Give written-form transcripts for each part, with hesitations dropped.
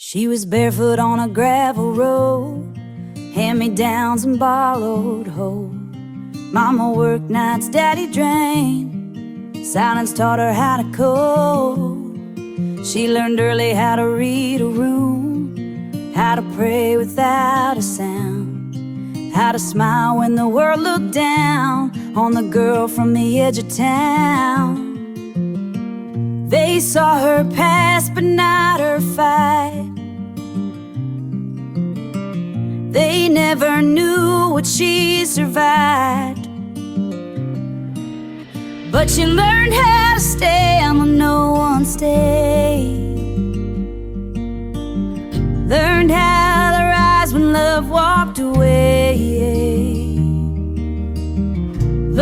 She was barefoot on a gravel road, hand-me-downs and borrowed hope. Mama worked nights, daddy drank. Silence taught her how to code. She learned early how to read a room, how to pray without a sound, how to smile when the world looked down on the girl from the edge of town. They saw her pass but not her fight. They never knew what she survived, but she learned how to stand when no one stayed. Learned how to rise when love walked away.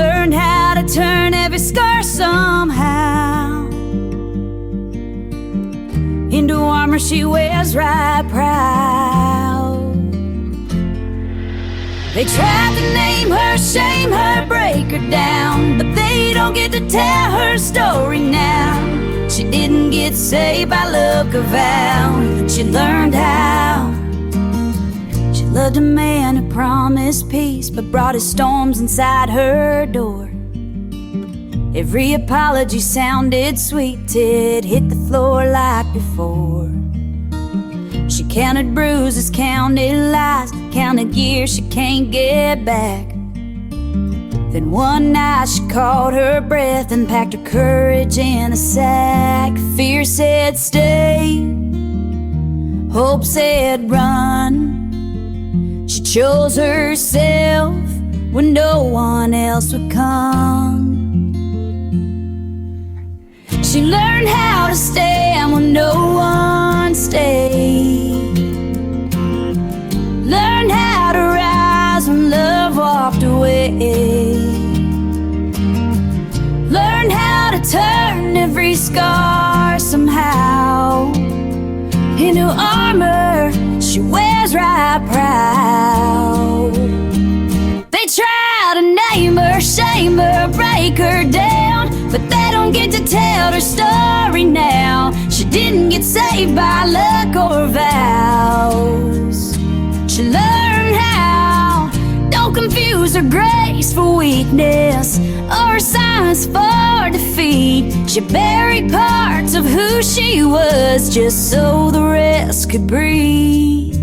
Learned how to turn every scar somehow into armor she wears right proud. They tried to name her, shame her, break her down, but they don't get to tell her story now. She didn't get saved by luck or vow, she learned how. She loved a man who promised peace, but brought his storms inside her door. Every apology sounded sweet till it hit the floor like before. She counted bruises, counted lies, counted years she can't get back. Then one night she caught her breath and packed her courage in a sack. Fear said stay, hope said run. She chose herself when no one else would come. She learned how to stand when no one stayed. Learned how to rise when love walked away. Learned how to turn every scar somehow into armor she wears right proud. They try to name her, shame her, break her down, but they don't get to tell her story now. She didn't get saved by luck or vows. She learned how. Don't confuse her grace for weakness or her signs for defeat. She buried parts of who she was just so the rest could breathe.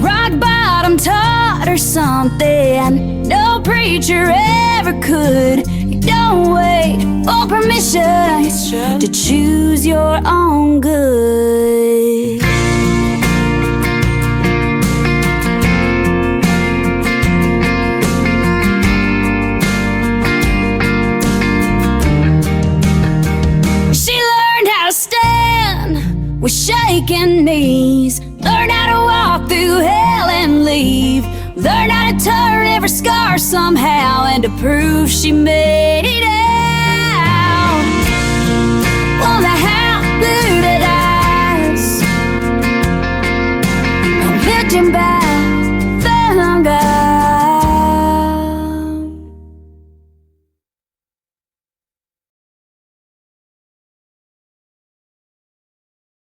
Rock bottom taught her something no preacher ever could. You don't wait for permission to choose your own good. She learned how to stand with shaking knees. Learn how to walk through hell and leave. Learn how to turn every scar somehow and to prove she made it out. Well, the